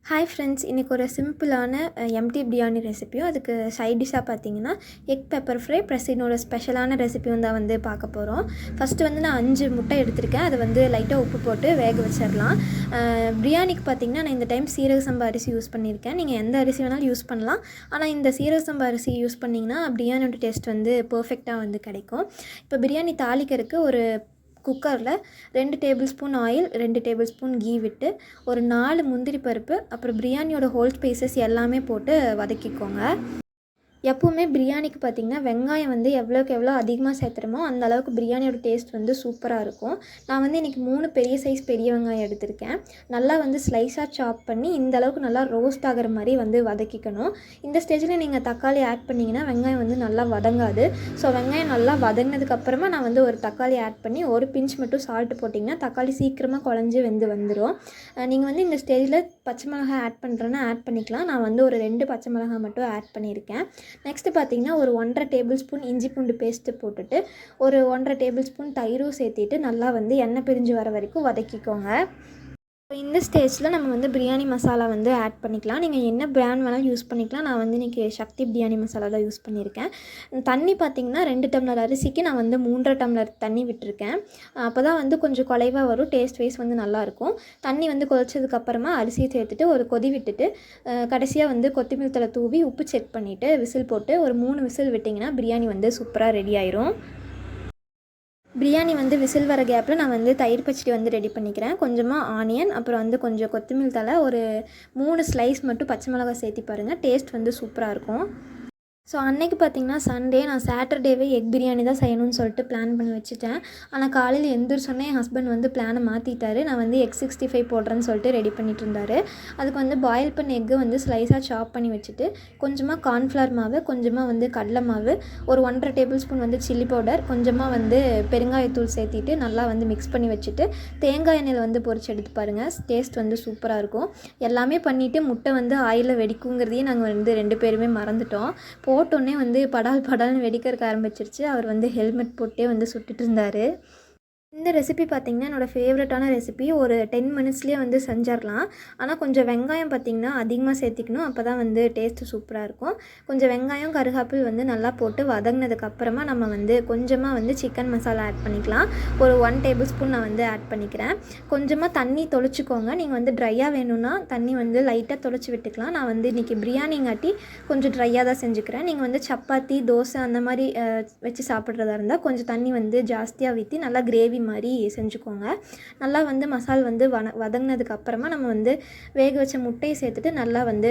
Hi friends, இன்றைக்கி ஒரு சிம்பிளான எம்டி பிரியாணி ரெசிப்பியும் அதுக்கு சைட் டிஷ்ஷாக பார்த்தீங்கன்னா எக் பெப்பர் ஃப்ரை ப்ளஸ் இன்னொரு ஸ்பெஷலான ரெசிபியும் தான் வந்து பார்க்க போகிறோம். ஃபஸ்ட்டு வந்து நான் 5 முட்டை எடுத்திருக்கேன். அதை வந்து லைட்டாக உப்பு போட்டு வேக வச்சிடலாம். பிரியாணிக்கு பார்த்திங்கன்னா நான் இந்த டைம் சீரக சம்பா அரிசி யூஸ் பண்ணியிருக்கேன். நீங்கள் எந்த அரிசி வேணாலும் யூஸ் பண்ணலாம். ஆனால் இந்த சீரக சம்பா அரிசி யூஸ் பண்ணிங்கன்னா பிரியாணியோட டேஸ்ட் வந்து பர்ஃபெக்டாக வந்து கிடைக்கும். இப்போ பிரியாணி தாளிக்கிறதுக்கு ஒரு குக்கரில் 2 tablespoon oil, 2 tablespoon ghee விட்டு ஒரு 4 முந்திரி பருப்பு, அப்புறம் பிரியாணியோட ஹோல் ஸ்பைசஸ் எல்லாமே போட்டு வதக்கிக்கோங்க. எப்போவுமே பிரியாணிக்கு பார்த்திங்கன்னா வெங்காயம் வந்து எவ்வளோக்கு எவ்வளோ அதிகமாக சேர்த்துறமோ அந்த அளவுக்கு பிரியாணியோட டேஸ்ட் வந்து சூப்பராக இருக்கும். நான் வந்து இன்றைக்கி 3 பெரிய சைஸ் பெரிய வெங்காயம் எடுத்திருக்கேன். நல்லா வந்து ஸ்லைஸாக சாப் பண்ணி இந்த அளவுக்கு நல்லா ரோஸ்ட் ஆகிற மாதிரி வந்து வதக்கிக்கணும். இந்த ஸ்டேஜில் நீங்கள் தக்காளி ஆட் பண்ணிங்கன்னா வெங்காயம் வந்து நல்லா வதங்காது. ஸோ வெங்காயம் நல்லா வதங்கினதுக்கப்புறமா நான் வந்து ஒரு தக்காளி ஆட் பண்ணி ஒரு பிஞ்ச் மட்டும் சால்ட்டு போட்டிங்கன்னா தக்காளி சீக்கிரமாக குழஞ்சி வந்துடும். நீங்கள் வந்து இந்த ஸ்டேஜில் பச்சை மிளகாய் ஆட் பண்ணுறேன்னா ஆட் பண்ணிக்கலாம். நான் வந்து ஒரு 2 பச்சை மிளகாய் மட்டும் ஆட் பண்ணியிருக்கேன். நெக்ஸ்ட்டு பார்த்திங்கன்னா ஒரு 1.5 டேபிள் ஸ்பூன் இஞ்சி பூண்டு பேஸ்ட்டு போட்டுட்டு ஒரு 1.5 டேபிள் ஸ்பூன் தயிரும் சேர்த்திட்டு நல்லா வந்து எண்ணெய் பிரிஞ்சு வர வரைக்கும் வதக்கிக்கோங்க. இந்த ஸ்டேஜில் நம்ம வந்து பிரியாணி மசாலா வந்து ஆட் பண்ணிக்கலாம். நீங்கள் என்ன பிராண்ட் வேணாலும் யூஸ் பண்ணிக்கலாம். நான் வந்து இன்றைக்கி சக்தி பிரியாணி மசாலா தான் யூஸ் பண்ணியிருக்கேன். தண்ணி பார்த்திங்கன்னா 2 டம்ளர் அரிசிக்கு நான் வந்து 3.5 டம்ளர் தண்ணி விட்டுருக்கேன். அப்போ தான் வந்து கொஞ்சம் குலைவாக வரும், டேஸ்ட் வைஸ் வந்து நல்லாயிருக்கும். தண்ணி வந்து கொதிச்சதுக்கப்புறமா அரிசியை சேர்த்துட்டு ஒரு கொதி விட்டுட்டு கடைசியாக வந்து கொத்தமல்லி தழை தூவி உப்பு செக் பண்ணிவிட்டு விசில் போட்டு ஒரு 3 விசில் விட்டிங்கன்னா பிரியாணி வந்து சூப்பராக ரெடி ஆயிரும். பிரியாணி வந்து விசில் வர கேப்பில் நான் வந்து தயிர் பச்சடி வந்து ரெடி பண்ணிக்கிறேன். கொஞ்சமாக ஆனியன், அப்புறம் வந்து கொஞ்சம் கொத்தமல்லி தழை, ஒரு 3 ஸ்லைஸ் மட்டும் பச்சை மிளகாய் சேர்த்தி பாருங்கள், டேஸ்ட் வந்து சூப்பராக இருக்கும். ஸோ அன்றைக்கி பார்த்திங்கன்னா சண்டே, நான் சாட்டர்டேவே எக் பிரியாணி தான் செய்யணும்னு சொல்லிட்டு பிளான் பண்ணி வச்சுட்டேன். ஆனால் காலையில் எந்திரிச்சோன்னே என் ஹஸ்பண்ட் வந்து பிளானை மாற்றிட்டாரு. நான் வந்து எக் 65 போடுறேன்னு சொல்லிட்டு ரெடி பண்ணிட்டு இருந்தார். அதுக்கு வந்து பாயில் பண்ண எக்கு வந்து ஸ்லைஸாக சாப் பண்ணி வச்சுட்டு கொஞ்சமாக கார்ன்ஃப்ளவர் மாவு, கொஞ்சமாக வந்து கடலை மாவு, ஒரு 1.5 டேபிள் ஸ்பூன் வந்து சில்லி பவுடர், கொஞ்சமாக வந்து பெருங்காயத்தூள் சேர்த்திட்டு நல்லா வந்து மிக்ஸ் பண்ணி வச்சுட்டு தேங்காய் எண்ணெயில் வந்து பொரிச்சு எடுத்து பாருங்கள், டேஸ்ட் வந்து சூப்பராக இருக்கும். எல்லாமே பண்ணிவிட்டு முட்டை வந்து ஆயிலில் வெடிக்குங்கிறதையே நாங்கள் வந்து 2 பேருமே மறந்துட்டோம். போட்டோன்னே வந்து படால்னு வெடிக்கிறதுக்கு ஆரம்பிச்சிருச்சு. அவர் வந்து ஹெல்மெட் போட்டே வந்து சுட்டுட்டு இருந்தார். இந்த ரெசிபி பார்த்திங்கன்னா என்னோடய ஃபேவரட்டான ரெசிபி. ஒரு 10 மினிட்ஸ்லேயே வந்து செஞ்சிடலாம். ஆனால் கொஞ்சம் வெங்காயம் பார்த்திங்கன்னா அதிகமாக சேர்த்திக்கணும். அப்போ தான் வந்து டேஸ்ட்டு சூப்பராக இருக்கும். கொஞ்சம் வெங்காயம் கருகாப்பில் வந்து நல்லா போட்டு வதங்கினதுக்கப்புறமா நம்ம வந்து கொஞ்சமாக வந்து சிக்கன் மசாலா ஆட் பண்ணிக்கலாம். ஒரு 1 டேபிள் ஸ்பூன் நான் வந்து ஆட் பண்ணிக்கிறேன். கொஞ்சமாக தண்ணி தொளிச்சிக்கோங்க. நீங்கள் வந்து ட்ரையாக வேணும்னா தண்ணி வந்து லைட்டாக தொளிச்சி விட்டுக்கலாம். நான் வந்து இன்றைக்கி பிரியாணிங்காட்டி கொஞ்சம் ட்ரையாக தான் செஞ்சுக்கிறேன். நீங்கள் வந்து சப்பாத்தி, தோசை அந்த மாதிரி வச்சு சாப்பிட்றதா இருந்தால் கொஞ்சம் தண்ணி வந்து ஜாஸ்தியாக ஊற்றி நல்லா கிரேவி மாதிரி செஞ்சுக்கோங்க. நல்லா வந்து மசால் வந்து வதங்கினதுக்கு அப்புறமா நம்ம வந்து வேக வச்ச முட்டையை சேர்த்துட்டு நல்லா வந்து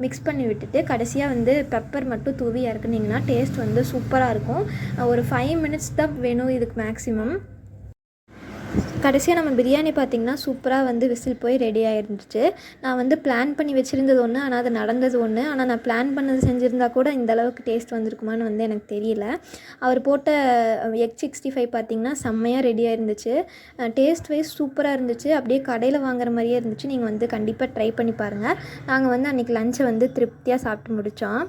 மிக்ஸ் பண்ணி விட்டுட்டு கடைசியாக வந்து பெப்பர் மட்டும் தூவி இறக்குனீங்கன்னா டேஸ்ட் வந்து சூப்பராக இருக்கும். ஒரு 5 மினிட்ஸ் தான் வேணும் இதுக்கு மேக்ஸிமம். கடைசியாக நம்ம பிரியாணி பார்த்திங்கன்னா சூப்பராக வந்து விசில் போய் ரெடி ஆகிருந்துச்சு. நான் வந்து பிளான் பண்ணி வச்சுருந்தது ஒன்று, ஆனால் அது நடந்தது ஒன்று. ஆனால் நான் பிளான் பண்ணது செஞ்சுருந்தா கூட இந்த அளவுக்கு டேஸ்ட் வந்திருக்குமான்னு வந்து எனக்கு தெரியல. அவர் போட்ட எக் 65 பார்த்திங்கன்னா செம்மையாக ரெடியாக இருந்துச்சு. டேஸ்ட் வைஸ் சூப்பராக இருந்துச்சு. அப்படியே கடையில் வாங்குற மாதிரியே இருந்துச்சு. நீங்கள் வந்து கண்டிப்பாக ட்ரை பண்ணி பாருங்கள். நாங்கள் வந்து அன்றைக்கி லஞ்சை வந்து திருப்தியாக சாப்பிட்டு முடித்தோம்.